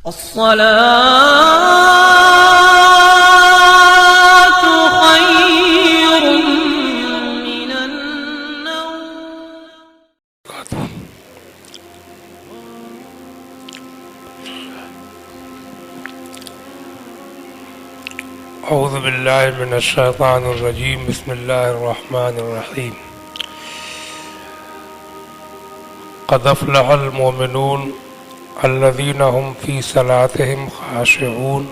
الصلاة خير من النوم. اعوذ باللہ من الشیطان الرجیم. بسم اللہ الرحمن الرحیم. قد افلح المؤمنون الذین هم فی صلاتهم خاشعون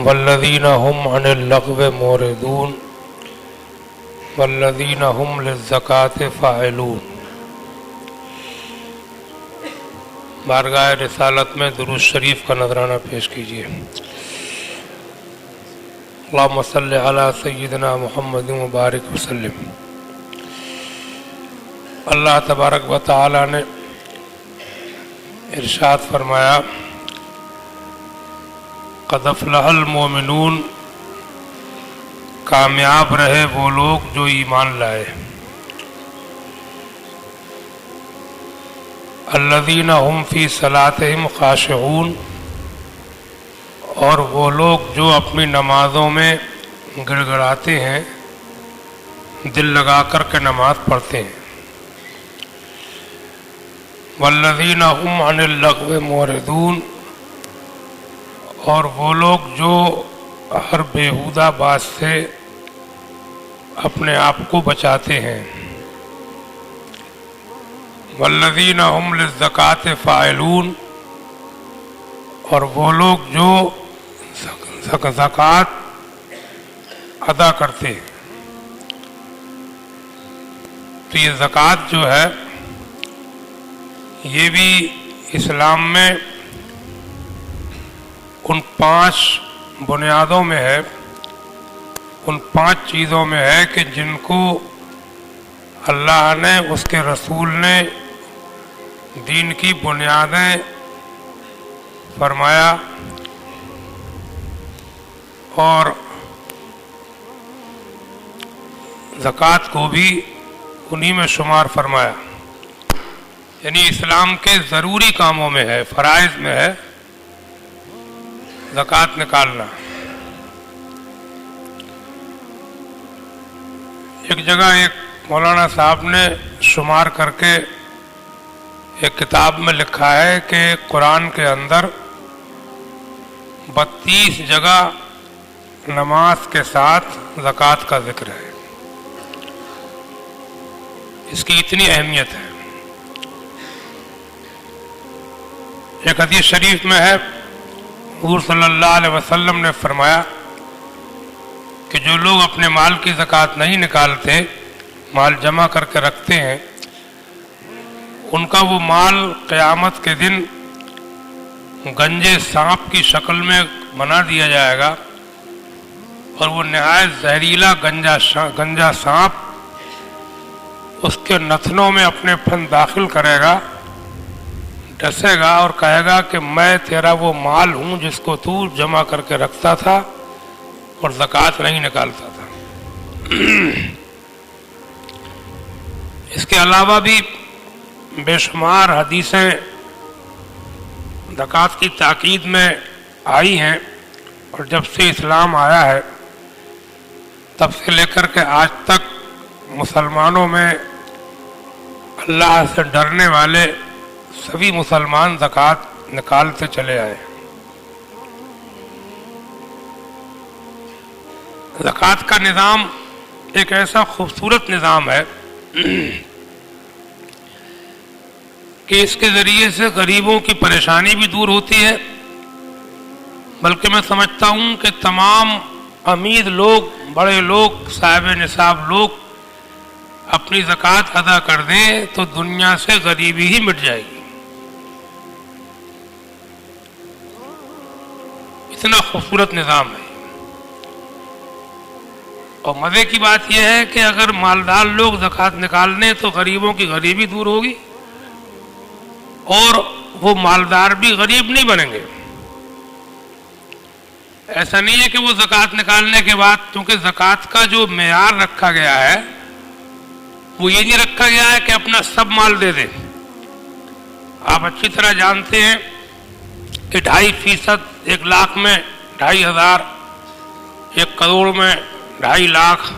والذین هم عن اللغو معرضون والذین هم للزکاة فاعلون. بارگاہ رسالت میں درود شریف کا نذرانہ پیش کیجیے. اللہم صلی علی سیدنا محمد مبارک وسلم. اللہ تبارک و تعالی نے ارشاد فرمایا قد افلح المؤمنون، کامیاب رہے وہ لوگ جو ایمان لائے. الذین هم فی صلاتهم خاشعون، اور وہ لوگ جو اپنی نمازوں میں گڑ گڑاتے ہیں، دل لگا کر کے نماز پڑھتے ہیں. والذین هم عن اللغو معرضون، اور وہ لوگ جو ہر بیہودہ بات سے اپنے آپ کو بچاتے ہیں. والذین هم للزکاة فاعلون، اور وہ لوگ جو زکوٰۃ ادا کرتے ہیں. تو یہ زکوٰۃ جو ہے یہ بھی اسلام میں ان 5 بنیادوں میں ہے، ان 5 چیزوں میں ہے کہ جن کو اللہ نے، اس کے رسول نے دین کی بنیادیں فرمایا اور زکوٰۃ کو بھی انہی میں شمار فرمایا. یعنی اسلام کے ضروری کاموں میں ہے، فرائض میں ہے زکوٰۃ نکالنا. ایک جگہ ایک مولانا صاحب نے شمار کر کے ایک کتاب میں لکھا ہے کہ قرآن کے اندر 32 جگہ نماز کے ساتھ زکوٰۃ کا ذکر ہے. اس کی اتنی اہمیت ہے. ایک حدیث شریف میں ہے، حضور صلی اللہ علیہ وسلم نے فرمایا کہ جو لوگ اپنے مال کی زکوٰۃ نہیں نکالتے، مال جمع کر کے رکھتے ہیں، ان کا وہ مال قیامت کے دن گنجے سانپ کی شکل میں بنا دیا جائے گا، اور وہ نہایت زہریلا گنجا سانپ اس کے نتنوں میں اپنے پھن داخل کرے گا، ڈسے گا اور کہے گا کہ میں تیرا وہ مال ہوں جس کو تو جمع کر کے رکھتا تھا اور زکوٰۃ نہیں نکالتا تھا. اس کے علاوہ بھی بے شمار حدیثیں زکوٰۃ کی تاکید میں آئی ہیں، اور جب سے اسلام آیا ہے تب سے لے کر کے آج تک مسلمانوں میں اللہ سے ڈرنے والے سبھی مسلمان زکوٰۃ نکالتے چلے آئے. زکوٰۃ کا نظام ایک ایسا خوبصورت نظام ہے کہ اس کے ذریعے سے غریبوں کی پریشانی بھی دور ہوتی ہے، بلکہ میں سمجھتا ہوں کہ تمام امیر لوگ، بڑے لوگ، صاحب نصاب لوگ اپنی زکوٰۃ ادا کر دیں تو دنیا سے غریبی ہی مٹ جائے گی. اتنا خوبصورت نظام ہے. اور مزے کی بات یہ ہے کہ اگر مالدار لوگ زکوٰۃ نکال لیں تو غریبوں کی غریبی دور ہوگی، اور وہ مالدار بھی غریب نہیں بنیں گے. ایسا نہیں ہے کہ وہ زکوٰۃ نکالنے کے بعد، کیونکہ زکوٰۃ کا جو معیار رکھا گیا ہے وہ یہ نہیں رکھا گیا ہے کہ اپنا سب مال دے دیں. آپ اچھی طرح جانتے ہیں کہ 2.5%، 1 لاکھ میں 2,500، 1 کروڑ میں 2.5 لاکھ،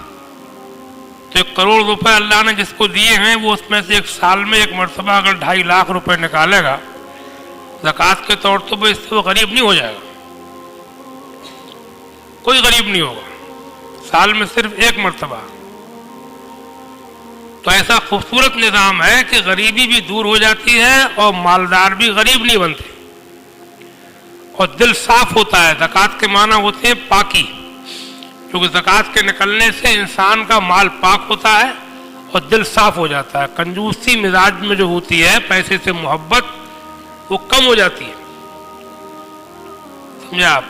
تو 1 کروڑ روپے اللہ نے جس کو دیے ہیں وہ اس میں سے 1 سال میں 1 مرتبہ اگر 2.5 لاکھ روپے نکالے گا زکوٰۃ کے طور پر، اس سے وہ غریب نہیں ہو جائے گا، کوئی غریب نہیں ہوگا، سال میں صرف 1 مرتبہ۔ تو ایسا خوبصورت نظام ہے کہ غریبی بھی دور ہو جاتی ہے اور مالدار بھی غریب نہیں بنتے، اور دل صاف ہوتا ہے۔ زکوٰۃ کے معنی ہوتے ہیں پاکی، کیونکہ زکوٰۃ کے نکلنے سے انسان کا مال پاک ہوتا ہے اور دل صاف ہو جاتا ہے۔ کنجوسی مزاج میں جو ہوتی ہے، پیسے سے محبت، وہ کم ہو جاتی ہے، سمجھے آپ؟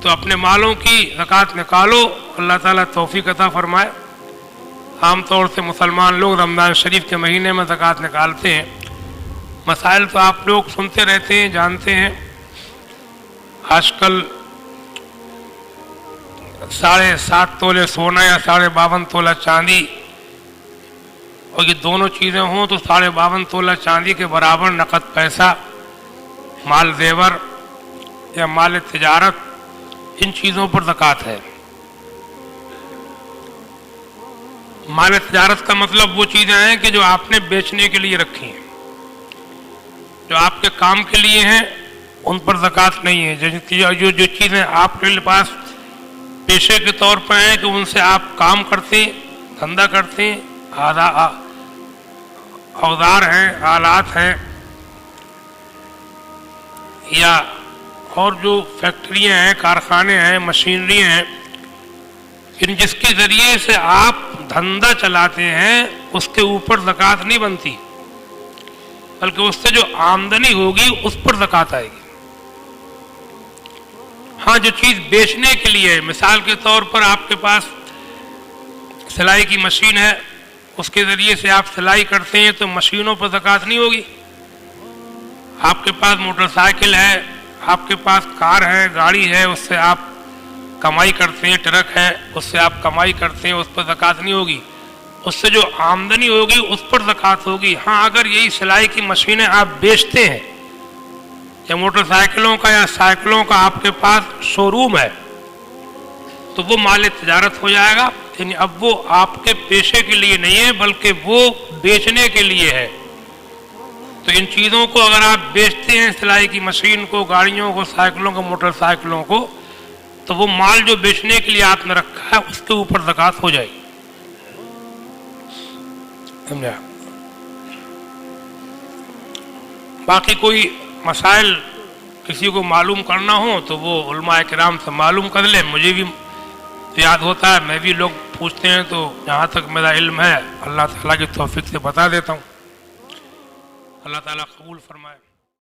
تو اپنے مالوں کی زکوٰۃ نکالو، اللہ تعالیٰ توفیق عطا فرمائے۔ عام طور سے مسلمان لوگ رمضان شریف کے مہینے میں زکوٰۃ نکالتے ہیں، مسائل تو آپ لوگ سنتے رہتے ہیں، جانتے ہیں۔ آج کل 7.5 تولے سونا یا 52.5 تولہ چاندی، اور یہ دونوں چیزیں ہوں تو 52.5 تولہ چاندی کے برابر نقد پیسہ، مال زیور یا مال تجارت، ان چیزوں پر زکوٰۃ ہے۔ مال تجارت کا مطلب وہ چیزیں ہیں کہ جو آپ نے بیچنے کے لیے رکھی ہیں، جو آپ کے کام کے لیے ہیں، ان پر زکوٰۃ نہیں ہے۔ جو چیزیں آپ کے پاس پیشے کے طور پر ہیں کہ ان سے آپ کام کرتے ہیں، دھندا کرتے ہیں، اوزار ہیں، آلات ہیں، یا اور جو فیکٹریاں ہیں، کارخانے ہیں، مشینری ہیں، جس کے ذریعے سے آپ دھندا چلاتے ہیں، اس کے اوپر زکوٰۃ نہیں بنتی، بلکہ اس سے جو آمدنی ہوگی اس پر زکوٰۃ آئے گی۔ ہاں، جو چیز بیچنے کے لیے ہے، مثال کے طور پر آپ کے پاس سلائی کی مشین ہے، اس کے ذریعے سے آپ سلائی کرتے ہیں تو مشینوں پر زکوٰۃ نہیں ہوگی۔ آپ کے پاس موٹر سائیکل ہے، آپ کے پاس کار ہے، گاڑی ہے، اس سے آپ کمائی کرتے ہیں، ٹرک ہے، اس سے آپ کمائی کرتے ہیں، اس پر زکوٰۃ نہیں ہوگی۔ اس سے جو آمدنی ہوگی اس پر زکوٰۃ ہوگی۔ ہاں، اگر یہی سلائی کی مشینیں آپ بیچتے ہیں، یا موٹر سائیکلوں کا یا سائیکلوں کا آپ کے پاس شو روم ہے، تو وہ مال تجارت ہو جائے گا، یعنی اب وہ آپ کے پیشے کے لیے نہیں ہے بلکہ وہ بیچنے کے لیے ہے۔ تو ان چیزوں کو اگر آپ بیچتے ہیں، سلائی کی مشین کو، گاڑیوں کو، سائیکلوں کو، موٹر سائیکلوں کو، تو وہ مال جو بیچنے کے لیے آپ نے رکھا ہے اس کے اوپر زکوٰۃ ہو جائے گی، سمجھا؟ باقی کوئی مسائل کسی کو معلوم کرنا ہو تو وہ علماء کرام سے معلوم کر لیں۔ مجھے بھی یاد ہوتا ہے، میں بھی لوگ پوچھتے ہیں تو جہاں تک میرا علم ہے اللہ تعالیٰ کی توفیق سے بتا دیتا ہوں۔ اللہ تعالیٰ قبول فرمائے۔